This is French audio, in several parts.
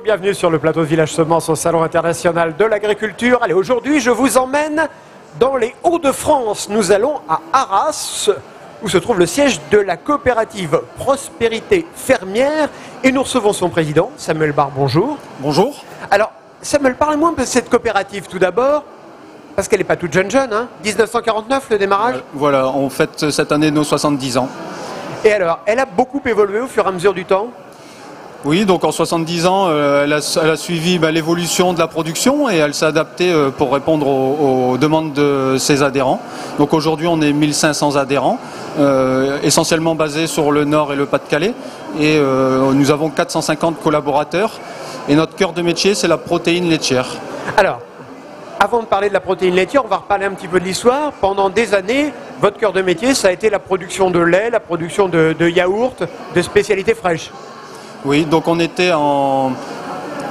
bienvenue sur le plateau de Village Semences au Salon International de l'Agriculture. Allez, aujourd'hui, je vous emmène dans les Hauts-de-France. Nous allons à Arras, où se trouve le siège de la coopérative Prospérité Fermière. Et nous recevons son président, Samuel Barre. Bonjour. Bonjour. Alors, Samuel, parlez-moi un peu de cette coopérative tout d'abord, parce qu'elle n'est pas toute jeune, hein. 1949, le démarrage. Voilà, on fête cette année nos 70 ans. Et alors, elle a beaucoup évolué au fur et à mesure du temps? Oui, donc en 70 ans, elle a suivi l'évolution de la production et elle s'est adaptée pour répondre aux demandes de ses adhérents. Donc aujourd'hui, on est 1500 adhérents, essentiellement basés sur le Nord et le Pas-de-Calais. Et nous avons 450 collaborateurs. Et notre cœur de métier, c'est la protéine laitière. Alors, avant de parler de la protéine laitière, on va reparler un petit peu de l'histoire. Pendant des années, votre cœur de métier, ça a été la production de lait, la production de yaourts, de spécialités fraîches. Oui, donc on était en...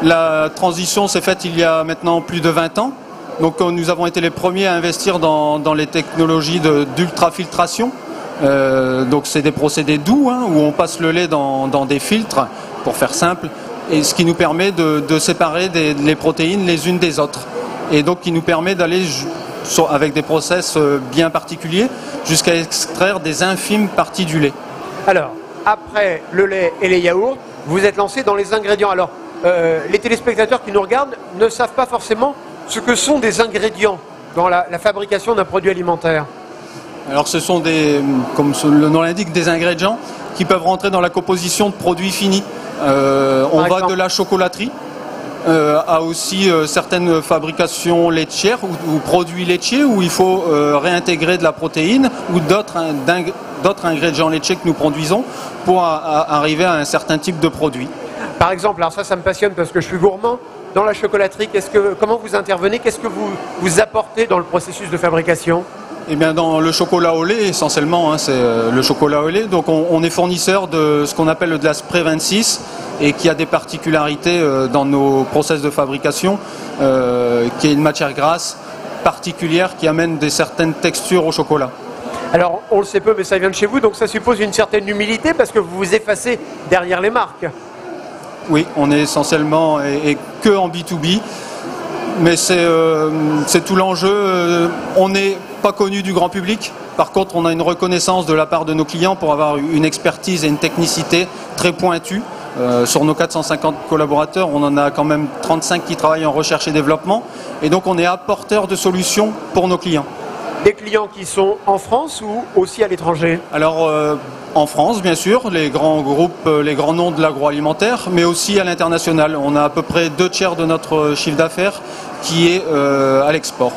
La transition s'est faite il y a maintenant plus de 20 ans. Donc nous avons été les premiers à investir dans les technologies d'ultrafiltration. Donc c'est des procédés doux, hein, où on passe le lait dans des filtres, pour faire simple, et ce qui nous permet de séparer les protéines les unes des autres. Et donc qui nous permet d'aller, avec des process bien particuliers, jusqu'à extraire des infimes parties du lait. Alors, après le lait et les yaourts, vous êtes lancé dans les ingrédients. Alors, les téléspectateurs qui nous regardent ne savent pas forcément ce que sont des ingrédients dans la fabrication d'un produit alimentaire. Alors ce sont comme le nom l'indique, des ingrédients qui peuvent rentrer dans la composition de produits finis. On va de la chocolaterie à aussi certaines fabrications laitières ou produits laitiers où il faut réintégrer de la protéine ou d'autres ingrédients laitiers que nous produisons pour arriver à un certain type de produit. Par exemple, alors ça me passionne parce que je suis gourmand. Dans la chocolaterie, comment vous intervenez? Qu'est-ce que vous apportez dans le processus de fabrication? Eh bien, dans le chocolat au lait, essentiellement, hein, c'est le chocolat au lait. Donc, on est fournisseur de ce qu'on appelle de la Spray 26 et qui a des particularités dans nos process de fabrication, qui est une matière grasse particulière qui amène certaines textures au chocolat. Alors, on le sait peu, mais ça vient de chez vous, donc ça suppose une certaine humilité parce que vous vous effacez derrière les marques. Oui, on est essentiellement et que en B2B, mais c'est tout l'enjeu. On n'est pas connu du grand public. Par contre, on a une reconnaissance de la part de nos clients pour avoir une expertise et une technicité très pointue. Sur nos 450 collaborateurs, on en a quand même 35 qui travaillent en recherche et développement. Et donc, on est apporteur de solutions pour nos clients. Des clients qui sont en France ou aussi à l'étranger? Alors, en France, bien sûr, les grands groupes, les grands noms de l'agroalimentaire, mais aussi à l'international. On a à peu près 2/3 de notre chiffre d'affaires qui est à l'export.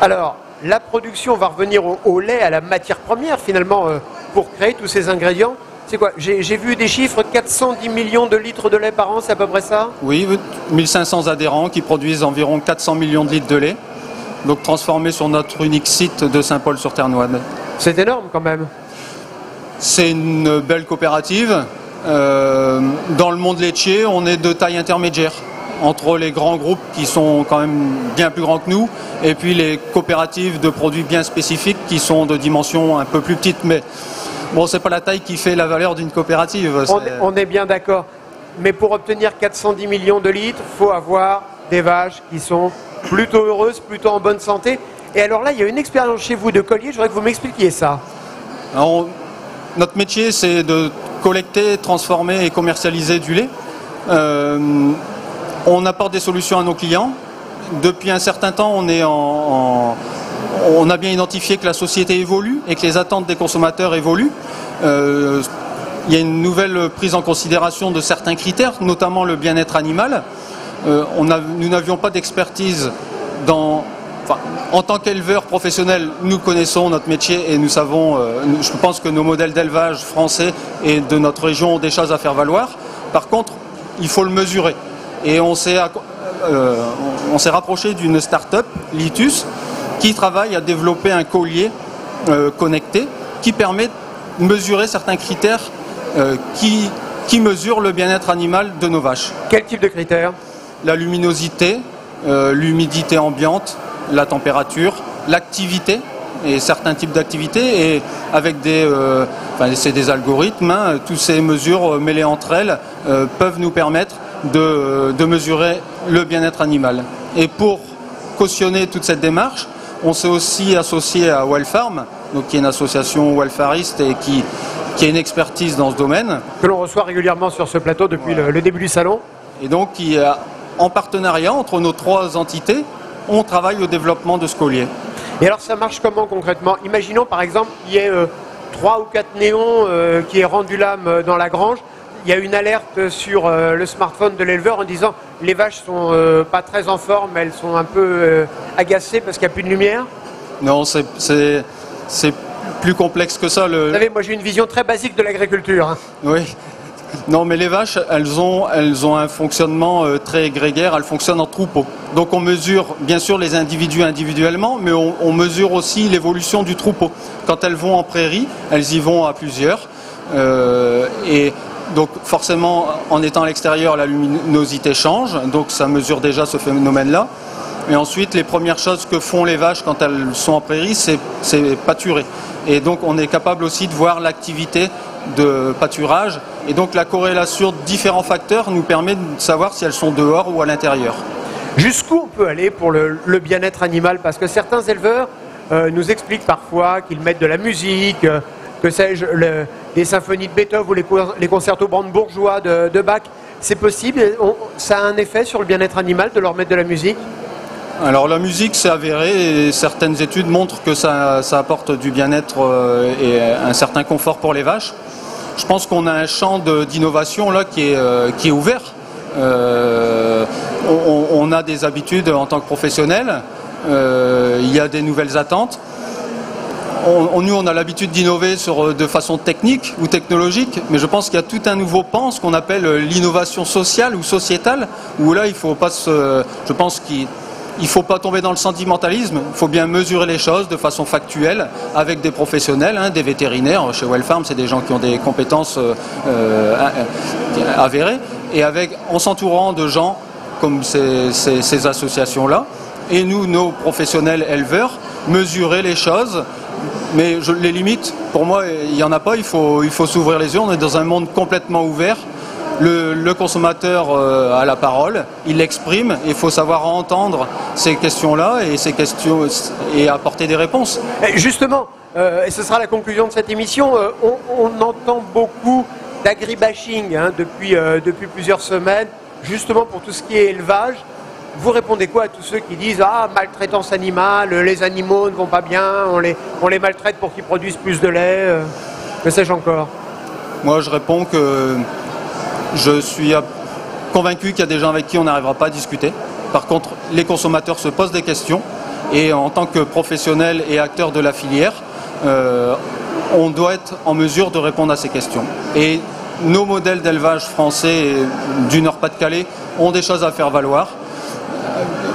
Alors, la production, on va revenir au lait, à la matière première finalement, pour créer tous ces ingrédients. C'est quoi? J'ai vu des chiffres, 410 millions de litres de lait par an, c'est à peu près ça? Oui, 1500 adhérents qui produisent environ 400 millions de litres de lait. Donc transformé sur notre unique site de Saint-Paul-sur-Ternoide. C'est énorme quand même. C'est une belle coopérative. Dans le monde laitier, on est de taille intermédiaire entre les grands groupes qui sont quand même bien plus grands que nous et puis les coopératives de produits bien spécifiques qui sont de dimension un peu plus petite. Mais bon, c'est pas la taille qui fait la valeur d'une coopérative. On est bien d'accord. Mais pour obtenir 410 millions de litres, il faut avoir des vaches qui sont plutôt heureuses, plutôt en bonne santé. Et alors là, il y a une expérience chez vous de collier, je voudrais que vous m'expliquiez ça. Alors, notre métier, c'est de collecter, transformer et commercialiser du lait. On apporte des solutions à nos clients. Depuis un certain temps, on a bien identifié que la société évolue et que les attentes des consommateurs évoluent. Il y a une nouvelle prise en considération de certains critères, notamment le bien-être animal. Nous n'avions pas d'expertise en tant qu'éleveur professionnel, nous connaissons notre métier et nous savons, je pense que nos modèles d'élevage français et de notre région ont des choses à faire valoir. Par contre, il faut le mesurer. Et on s'est rapproché d'une start-up, Litus, qui travaille à développer un collier connecté qui permet de mesurer certains critères qui mesurent le bien-être animal de nos vaches. Quel type de critères? La luminosité, l'humidité ambiante, la température, l'activité et certains types d'activités, et avec c'est des algorithmes, hein, toutes ces mesures mêlées entre elles peuvent nous permettre de mesurer le bien-être animal. Et pour cautionner toute cette démarche, on s'est aussi associé à Wellfarm, donc qui est une association welfariste et qui a une expertise dans ce domaine. Que l'on reçoit régulièrement sur ce plateau depuis le début du salon. Et donc, en partenariat entre nos 3 entités, on travaille au développement de ce collier. Et alors ça marche comment concrètement? Imaginons par exemple qu'il y ait 3 ou 4 néons qui aient rendu l'âme dans la grange. Il y a une alerte sur le smartphone de l'éleveur en disant les vaches sont pas très en forme, elles sont un peu agacées parce qu'il n'y a plus de lumière. Non, c'est plus complexe que ça. Vous savez, moi j'ai une vision très basique de l'agriculture. Hein. Oui. Non, mais les vaches, elles ont un fonctionnement très grégaire, elles fonctionnent en troupeau. Donc on mesure bien sûr les individus individuellement, mais on mesure aussi l'évolution du troupeau. Quand elles vont en prairie, elles y vont à plusieurs. Et donc forcément, en étant à l'extérieur, la luminosité change, donc ça mesure déjà ce phénomène-là. Et ensuite, les premières choses que font les vaches quand elles sont en prairie, c'est pâturer. Et donc on est capable aussi de voir l'activité de pâturage. Et donc la corrélation de différents facteurs nous permet de savoir si elles sont dehors ou à l'intérieur. Jusqu'où on peut aller pour le bien-être animal? Parce que certains éleveurs nous expliquent parfois qu'ils mettent de la musique, que sais-je, les symphonies de Beethoven ou les concertos brandebourgeois de Bach. C'est possible? Ça a un effet sur le bien-être animal de leur mettre de la musique? Alors la musique, c'est avéré et certaines études montrent que ça apporte du bien-être et un certain confort pour les vaches. Je pense qu'on a un champ d'innovation là qui est ouvert. On a des habitudes en tant que professionnels, il y a des nouvelles attentes. Nous, on a l'habitude d'innover de façon technique ou technologique, mais je pense qu'il y a tout un nouveau pan, ce qu'on appelle l'innovation sociale ou sociétale, où là, il faut pas je pense qu'il ne faut pas tomber dans le sentimentalisme, il faut bien mesurer les choses de façon factuelle avec des professionnels, des vétérinaires. Chez Wellfarm, c'est des gens qui ont des compétences avérées, et en s'entourant de gens comme ces associations-là, et nous, nos professionnels éleveurs, mesurer les choses. Mais les limites, pour moi, il n'y en a pas, il faut s'ouvrir les yeux, on est dans un monde complètement ouvert. Le consommateur a la parole, il l'exprime, il faut savoir entendre ces questions-là et apporter des réponses. Et justement, et ce sera la conclusion de cette émission, on entend beaucoup d'agribashing depuis plusieurs semaines, justement pour tout ce qui est élevage. Vous répondez quoi à tous ceux qui disent « Ah, maltraitance animale, les animaux ne vont pas bien, on les maltraite pour qu'ils produisent plus de lait, que sais-je encore ?» Moi, je réponds que je suis convaincu qu'il y a des gens avec qui on n'arrivera pas à discuter. Par contre, les consommateurs se posent des questions et en tant que professionnels et acteurs de la filière, on doit être en mesure de répondre à ces questions. Et nos modèles d'élevage français du Nord-Pas-de-Calais ont des choses à faire valoir.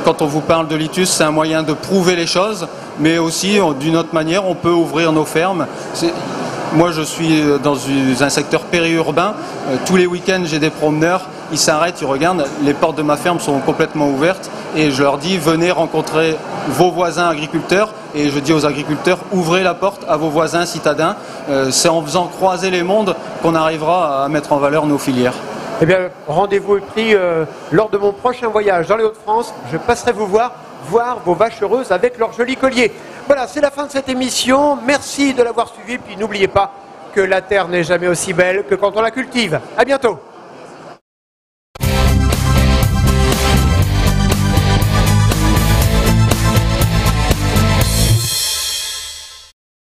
Quand on vous parle de litus, c'est un moyen de prouver les choses, mais aussi, d'une autre manière, on peut ouvrir nos fermes. Moi, je suis dans un secteur périurbain. Tous les week-ends, j'ai des promeneurs. Ils s'arrêtent, ils regardent. Les portes de ma ferme sont complètement ouvertes. Et je leur dis, venez rencontrer vos voisins agriculteurs. Et je dis aux agriculteurs, ouvrez la porte à vos voisins citadins. C'est en faisant croiser les mondes qu'on arrivera à mettre en valeur nos filières. Eh bien, rendez-vous est pris lors de mon prochain voyage dans les Hauts-de-France. Je passerai vous voir vos vaches heureuses avec leurs jolis colliers. Voilà, c'est la fin de cette émission. Merci de l'avoir suivi. Puis n'oubliez pas que la terre n'est jamais aussi belle que quand on la cultive. À bientôt.